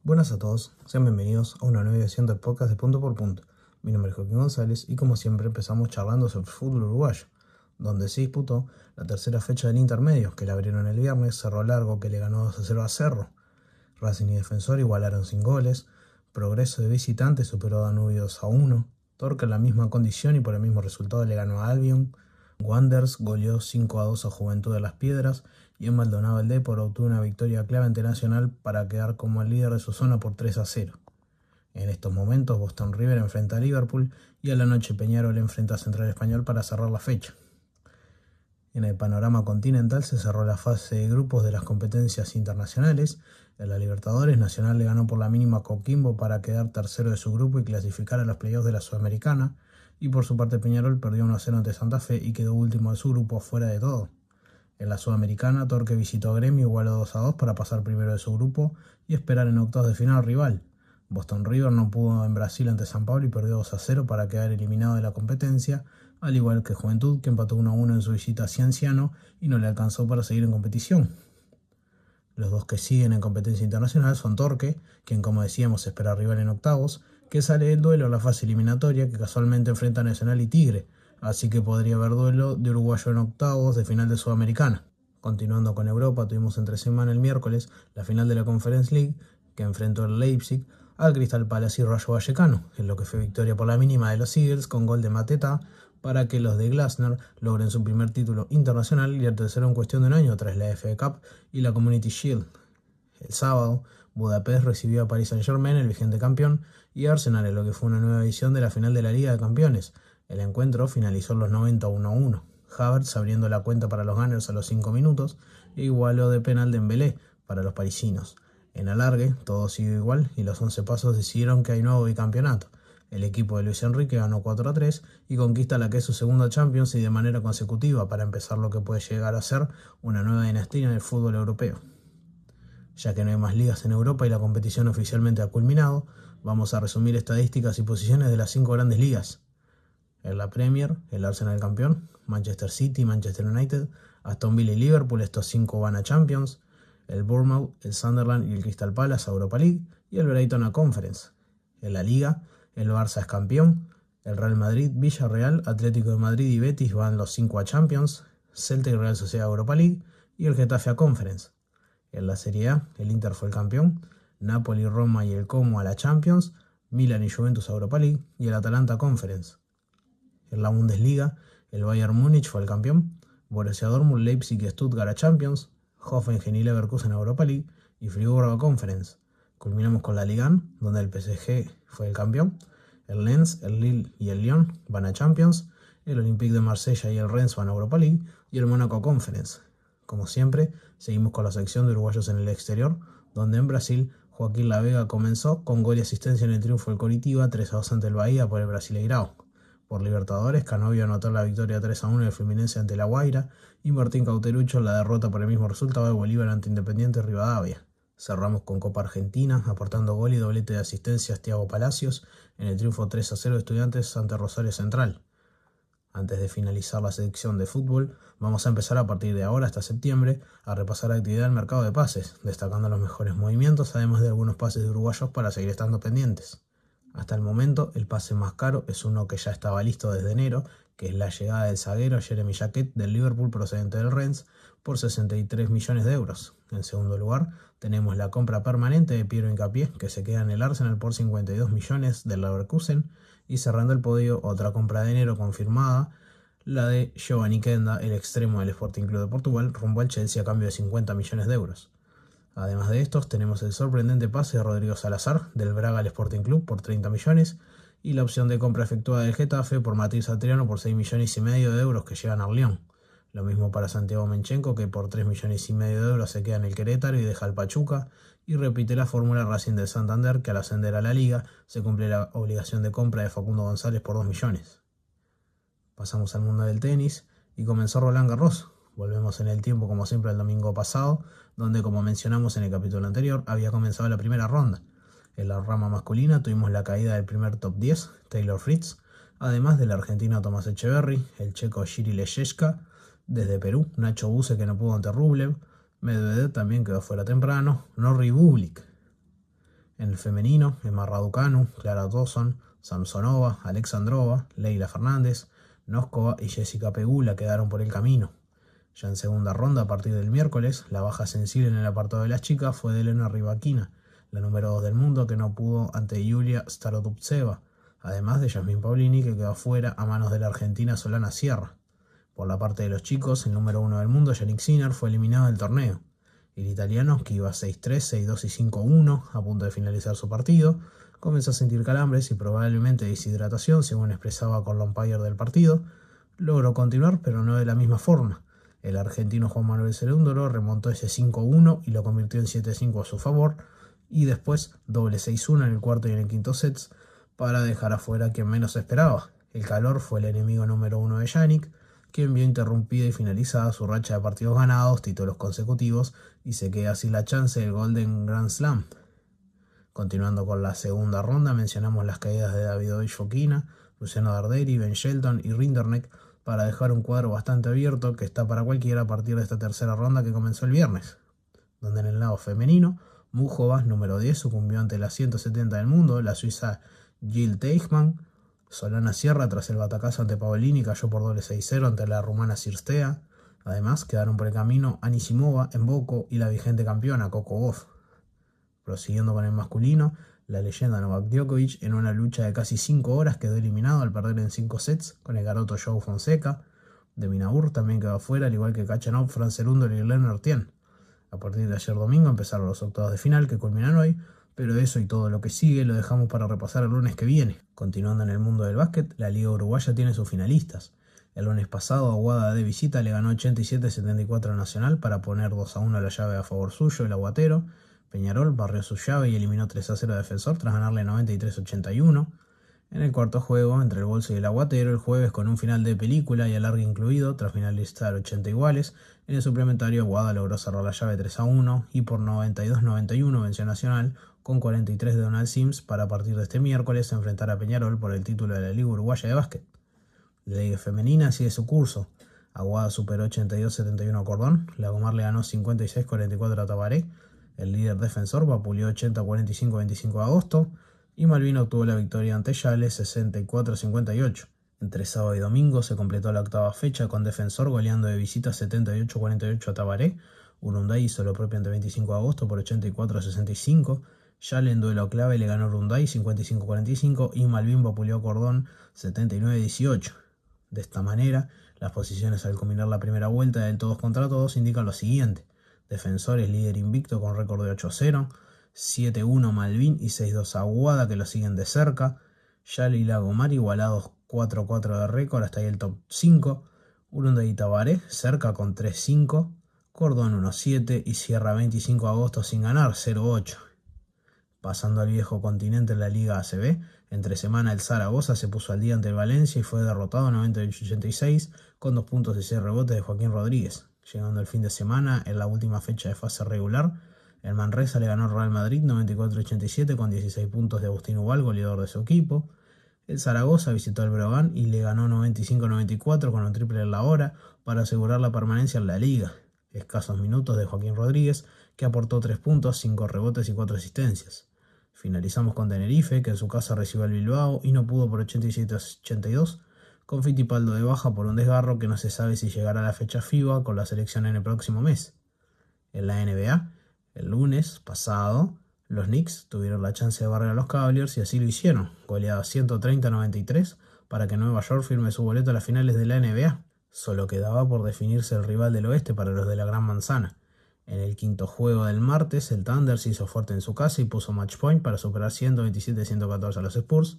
Buenas a todos, sean bienvenidos a una nueva edición del podcast de Punto por Punto. Mi nombre es Joaquín González y como siempre empezamos charlando sobre el fútbol uruguayo, donde se disputó la tercera fecha del intermedio, que la abrieron el viernes, Cerro Largo que le ganó 2-0 a Cerro, Racing y Defensor igualaron sin goles, Progreso de visitante superó a Danubio 2-1, Torque en la misma condición y por el mismo resultado le ganó a Albion, Wanderers goleó 5-2 a Juventud de las Piedras y en Maldonado el Depor obtuvo una victoria clave ante Nacional para quedar como el líder de su zona por 3-0. En estos momentos Boston River enfrenta a Liverpool y a la noche Peñarol enfrenta a Central Español para cerrar la fecha. En el panorama continental se cerró la fase de grupos de las competencias internacionales. En la Libertadores, Nacional le ganó por la mínima a Coquimbo para quedar tercero de su grupo y clasificar a los playoffs de la Sudamericana, y por su parte Peñarol perdió 1-0 ante Santa Fe y quedó último de su grupo fuera de todo. En la Sudamericana, Torque visitó a Gremio, igualó 2-2 para pasar primero de su grupo y esperar en octavos de final rival. Boston River no pudo en Brasil ante San Pablo y perdió 2-0 para quedar eliminado de la competencia, al igual que Juventud, que empató 1-1 en su visita a Cienciano y no le alcanzó para seguir en competición. Los dos que siguen en competencia internacional son Torque, quien como decíamos espera rival en octavos, que sale del duelo a la fase eliminatoria que casualmente enfrenta a Nacional y Tigre, así que podría haber duelo de uruguayo en octavos de final de Sudamericana. Continuando con Europa, tuvimos entre semana el miércoles la final de la Conference League, que enfrentó el Leipzig al Crystal Palace y Rayo Vallecano, en lo que fue victoria por la mínima de los Eagles con gol de Mateta para que los de Glasner logren su primer título internacional y el tercero en cuestión de un año tras la FA Cup y la Community Shield. El sábado, Budapest recibió a Paris Saint-Germain, el vigente campeón, y Arsenal en lo que fue una nueva edición de la final de la Liga de Campeones. El encuentro finalizó en los 90 1-1. Havertz abriendo la cuenta para los Gunners a los 5 minutos e igualó de penal de Dembélé para los parisinos. En alargue, todo siguió igual y los 11 pasos decidieron que hay nuevo bicampeonato. El equipo de Luis Enrique ganó 4-3 y conquista la que es su segunda Champions y de manera consecutiva para empezar lo que puede llegar a ser una nueva dinastía en el fútbol europeo. Ya que no hay más ligas en Europa y la competición oficialmente ha culminado, vamos a resumir estadísticas y posiciones de las 5 grandes ligas. En la Premier, el Arsenal campeón, Manchester City, Manchester United, Aston Villa y Liverpool, estos 5 van a Champions, el Bournemouth, el Sunderland y el Crystal Palace a Europa League y el Brighton a Conference. En la Liga, el Barça es campeón, el Real Madrid, Villarreal, Atlético de Madrid y Betis van los 5 a Champions, Celta y Real Sociedad a Europa League y el Getafe a Conference. En la Serie A, el Inter fue el campeón, Napoli, Roma y el Como a la Champions, Milan y Juventus a Europa League y el Atalanta a Conference. En la Bundesliga, el Bayern Múnich fue el campeón, Borussia Dortmund, Leipzig y Stuttgart a Champions, Hoffenheim y Leverkusen a Europa League y Friburgo a Conference. Culminamos con la Ligue 1, donde el PSG fue el campeón, el Lens, el Lille y el Lyon van a Champions, el Olympique de Marsella y el Rennes van a Europa League y el Mónaco a Conference. Como siempre, seguimos con la sección de uruguayos en el exterior, donde en Brasil Joaquín La Vega comenzó con gol y asistencia en el triunfo del Coritiba 3-2 ante el Bahía por el Brasileirao. Por Libertadores, Canovio anotó la victoria 3-1 del Fluminense ante La Guaira y Martín Cauterucho la derrota por el mismo resultado de Bolívar ante Independiente Rivadavia. Cerramos con Copa Argentina, aportando gol y doblete de asistencias Thiago Palacios en el triunfo 3-0 de Estudiantes ante Rosario Central. Antes de finalizar la sección de fútbol, vamos a empezar a partir de ahora hasta septiembre a repasar la actividad del mercado de pases, destacando los mejores movimientos, además de algunos pases de uruguayos para seguir estando pendientes. Hasta el momento, el pase más caro es uno que ya estaba listo desde enero, que es la llegada del zaguero Jeremy Jacquet del Liverpool procedente del Rennes por 63 millones de euros. En segundo lugar, tenemos la compra permanente de Piero Hincapié, que se queda en el Arsenal por 52 millones del Leverkusen, y cerrando el podio, otra compra de enero confirmada, la de Giovanni Kenda, el extremo del Sporting Club de Portugal, rumbo al Chelsea a cambio de 50 millones de euros. Además de estos, tenemos el sorprendente pase de Rodrigo Salazar del Braga al Sporting Club por 30 millones y la opción de compra efectuada del Getafe por Matías Satriano por 6 millones y medio de euros que llegan al Lyon. Lo mismo para Santiago Menchenko, que por 3 millones y medio de euros se queda en el Querétaro y deja al Pachuca, y repite la fórmula Racing de Santander, que al ascender a la Liga se cumple la obligación de compra de Facundo González por 2 millones. Pasamos al mundo del tenis y comenzó Roland Garros. Volvemos en el tiempo como siempre el domingo pasado, donde como mencionamos en el capítulo anterior había comenzado la primera ronda. En la rama masculina tuvimos la caída del primer top 10, Taylor Fritz, además del argentino Tomás Echeverry, el checo Jiri Leječka, desde Perú Nacho Buse que no pudo ante Rublev, Medvedev también quedó fuera temprano, Norrie Bublik. En el femenino, Emma Raducanu, Clara Dawson, Samsonova, Alexandrova, Leila Fernández, Noskova y Jessica Pegula quedaron por el camino. Ya en segunda ronda, a partir del miércoles, la baja sensible en el apartado de las chicas fue de Elena Rybakina, la número 2 del mundo, que no pudo ante Yulia Starodubtseva, además de Yasmin Paolini, que quedó fuera a manos de la argentina Solana Sierra. Por la parte de los chicos, el número 1 del mundo, Yannick Sinner, fue eliminado del torneo. El italiano, que iba 6-3, 6-2 y 5-1 a punto de finalizar su partido, comenzó a sentir calambres y probablemente deshidratación, según expresaba con el umpire del partido. Logró continuar, pero no de la misma forma. El argentino Juan Manuel Cerúndolo remontó ese 5-1 y lo convirtió en 7-5 a su favor, y después doble 6-1 en el cuarto y en el quinto sets para dejar afuera a quien menos esperaba. El calor fue el enemigo número 1 de Yannick, quien vio interrumpida y finalizada su racha de partidos ganados, títulos consecutivos, y se queda sin la chance del Golden Grand Slam. Continuando con la segunda ronda, mencionamos las caídas de Davidovich Fokina, Luciano Darderi, Ben Shelton y Rinderknecht, para dejar un cuadro bastante abierto que está para cualquiera a partir de esta tercera ronda que comenzó el viernes, donde en el lado femenino, Muchova, número 10, sucumbió ante la 170 del mundo, la suiza Jill Teichmann. Solana Sierra, tras el batacazo ante Paolini, cayó por doble 6-0 ante la rumana Cirstea. Además, quedaron por el camino Anisimova, Mboko y la vigente campeona Coco Gauff. Prosiguiendo con el masculino, la leyenda Novak Djokovic, en una lucha de casi 5 horas, quedó eliminado al perder en 5 sets con el garoto Joao Fonseca. De Minaur también quedó fuera, al igual que Khachanov, Fran Cerúndolo y Lennart Tien. A partir de ayer domingo empezaron los octavos de final que culminan hoy, pero eso y todo lo que sigue lo dejamos para repasar el lunes que viene. Continuando en el mundo del básquet, la Liga Uruguaya tiene sus finalistas. El lunes pasado, Aguada de visita le ganó 87-74 a Nacional para poner 2-1 la llave a favor suyo, el aguatero. Peñarol barrió su llave y eliminó 3-0 a Defensor tras ganarle 93-81. En el cuarto juego, entre el Bolso y el Aguatero, el jueves con un final de película y alargue incluido, tras finalizar 80 iguales, en el suplementario Aguada logró cerrar la llave 3-1 y por 92-91 venció a Nacional con 43 de Donald Sims para a partir de este miércoles enfrentar a Peñarol por el título de la Liga Uruguaya de Básquet. La Liga Femenina sigue su curso. Aguada superó 82-71 a Cordón, Lagomar le ganó 56-44 a Tabaré, el líder Defensor vapuleó 80-45-25 a Agosto, y Malvin obtuvo la victoria ante Yales 64-58. Entre sábado y domingo se completó la octava fecha con Defensor goleando de visita 78-48 a Tabaré. Urunday hizo lo propio ante 25 de agosto por 84-65. Yale en duelo clave le ganó Urunday 55-45 y Malvin vapuleó a Cordón 79-18. De esta manera, las posiciones al culminar la primera vuelta del todos contra todos indican lo siguiente. Defensor es líder invicto con récord de 8-0. 7-1 Malvin y 6-2 Aguada, que lo siguen de cerca. Yale y Lagomar igualados 4-4 de récord hasta ahí el top 5. Urunday y Tabaré cerca con 3-5. Cordón 1-7 y cierra 25 de agosto sin ganar 0-8. Pasando al viejo continente en la Liga ACB, entre semana el Zaragoza se puso al día ante el Valencia y fue derrotado 98-86 con 2 puntos y 6 rebotes de Joaquín Rodríguez. Llegando el fin de semana, en la última fecha de fase regular, el Manresa le ganó al Real Madrid 94-87 con 16 puntos de Agustín Ubal, goleador de su equipo. El Zaragoza visitó al Breogán y le ganó 95-94 con un triple en la hora para asegurar la permanencia en la liga. Escasos minutos de Joaquín Rodríguez, que aportó 3 puntos, 5 rebotes y 4 asistencias. Finalizamos con Tenerife, que en su casa recibió al Bilbao y no pudo por 87-82, con Fittipaldo de baja por un desgarro que no se sabe si llegará a la fecha FIBA con la selección en el próximo mes. En la NBA, el lunes pasado, los Knicks tuvieron la chance de barrer a los Cavaliers y así lo hicieron, goleados 130-93 para que Nueva York firme su boleto a las finales de la NBA. Solo quedaba por definirse el rival del oeste para los de la Gran Manzana. En el quinto juego del martes, el Thunder se hizo fuerte en su casa y puso match point para superar 127-114 a los Spurs.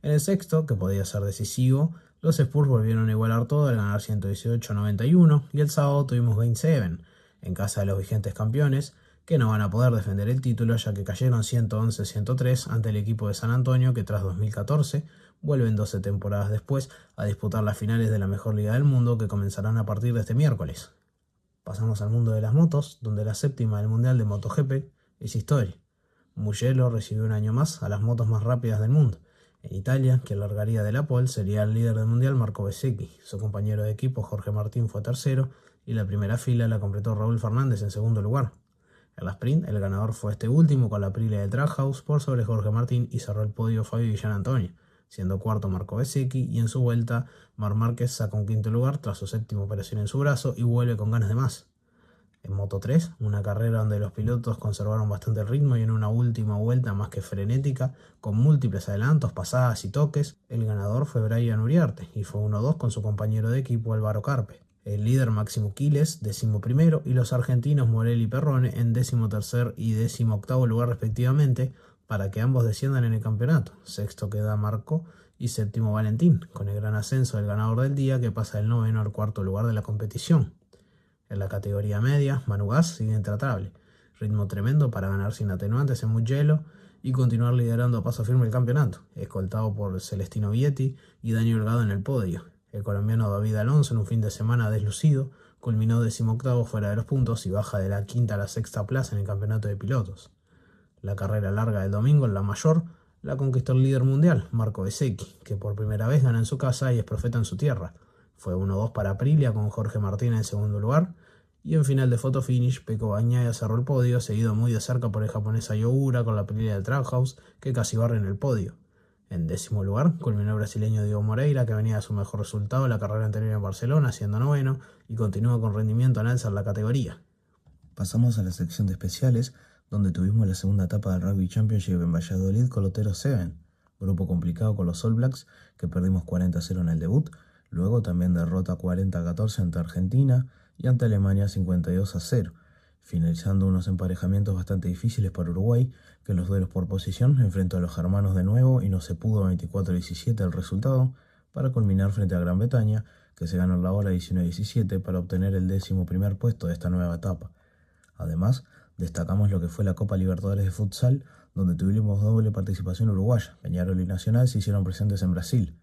En el sexto, que podía ser decisivo, los Spurs volvieron a igualar todo al ganar 118-91 y el sábado tuvimos Game 7 en casa de los vigentes campeones, que no van a poder defender el título ya que cayeron 111-103 ante el equipo de San Antonio, que tras 2014 vuelven 12 temporadas después a disputar las finales de la mejor liga del mundo, que comenzarán a partir de este miércoles. Pasamos al mundo de las motos, donde la séptima del Mundial de MotoGP es historia. Mugello recibió un año más a las motos más rápidas del mundo. En Italia, quien largaría de la pole sería el líder del Mundial Marco Bezzecchi. Su compañero de equipo Jorge Martín fue tercero y la primera fila la completó Raúl Fernández en segundo lugar. En la sprint, el ganador fue este último con la Aprilia de Trackhouse por sobre Jorge Martín y cerró el podio Fabio Villanantonio, siendo cuarto Marco Bezzecchi, y en su vuelta Marc Márquez saca un quinto lugar tras su séptima operación en su brazo y vuelve con ganas de más. En Moto 3, una carrera donde los pilotos conservaron bastante el ritmo y en una última vuelta más que frenética, con múltiples adelantos, pasadas y toques, el ganador fue Brian Uriarte y fue 1-2 con su compañero de equipo Álvaro Carpe. El líder Máximo Quiles, 11º, y los argentinos Morelli y Perrone en 13º y 18º lugar respectivamente, para que ambos desciendan en el campeonato. Sexto queda Marco y séptimo Valentín, con el gran ascenso del ganador del día que pasa del 9º al 4º lugar de la competición. En la categoría media, Manu Gas sigue intratable, ritmo tremendo para ganar sin atenuantes en Mugello y continuar liderando a paso firme el campeonato, escoltado por Celestino Vietti y Dani Holgado en el podio. El colombiano David Alonso, en un fin de semana deslucido, culminó 18º fuera de los puntos y baja de la quinta a la sexta plaza en el campeonato de pilotos. La carrera larga del domingo, en la mayor, la conquistó el líder mundial, Marco Bezzecchi, que por primera vez gana en su casa y es profeta en su tierra. Fue 1-2 para Aprilia con Jorge Martín en segundo lugar, y en final de photo finish, Pecco Bagnaia cerró el podio, seguido muy de cerca por el japonés Ayogura con la Aprilia del Trackhouse, que casi barre en el podio. En 10º lugar, culminó el brasileño Diego Moreira, que venía de su mejor resultado en la carrera anterior en Barcelona, siendo 9º, y continúa con rendimiento en alza en la categoría. Pasamos a la sección de especiales, donde tuvimos la segunda etapa del Rugby Championship en Valladolid con Lotero 7, grupo complicado con los All Blacks, que perdimos 40-0 en el debut, luego también derrota 40-14 ante Argentina y ante Alemania 52-0, finalizando unos emparejamientos bastante difíciles para Uruguay, que en los duelos por posición enfrentó a los germanos de nuevo y no se pudo 24-17 el resultado, para culminar frente a Gran Bretaña, que se ganó la hora 19-17 para obtener el 11º puesto de esta nueva etapa. Además, destacamos lo que fue la Copa Libertadores de Futsal, donde tuvimos doble participación uruguaya. Peñarol y Nacional se hicieron presentes en Brasil.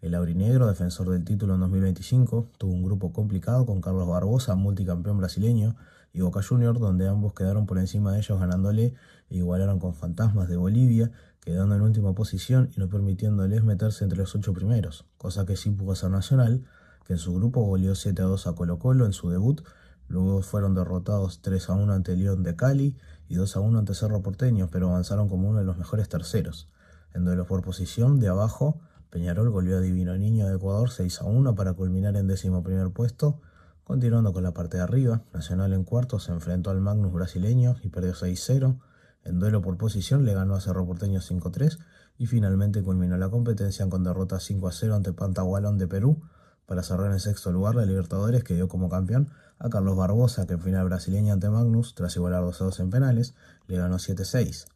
El aurinegro, defensor del título en 2025, tuvo un grupo complicado con Carlos Barbosa, multicampeón brasileño, y Boca Juniors, donde ambos quedaron por encima de ellos ganándole e igualaron con Fantasmas de Bolivia, quedando en última posición y no permitiéndoles meterse entre los 8 primeros, cosa que sí pudo hacer Nacional, que en su grupo goleó 7-2 a Colo Colo en su debut. Luego fueron derrotados 3-1 ante León de Cali y 2-1 ante Cerro Porteño, pero avanzaron como uno de los mejores terceros. En duelos por posición, de abajo, Peñarol goleó a Divino Niño de Ecuador 6-1 para culminar en 11º puesto. Continuando con la parte de arriba, Nacional en cuarto se enfrentó al Magnus brasileño y perdió 6-0. En duelo por posición le ganó a Cerro Porteño 5-3 y finalmente culminó la competencia con derrota 5-0 ante Pantagualón de Perú, para cerrar en sexto lugar la Libertadores, que dio como campeón a Carlos Barbosa, que en final brasileña ante Magnus, tras igualar 2-2 en penales, le ganó 7-6.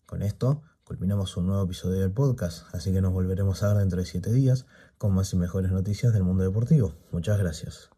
Con esto culminamos un nuevo episodio del podcast, así que nos volveremos a ver dentro de 7 días con más y mejores noticias del mundo deportivo. Muchas gracias.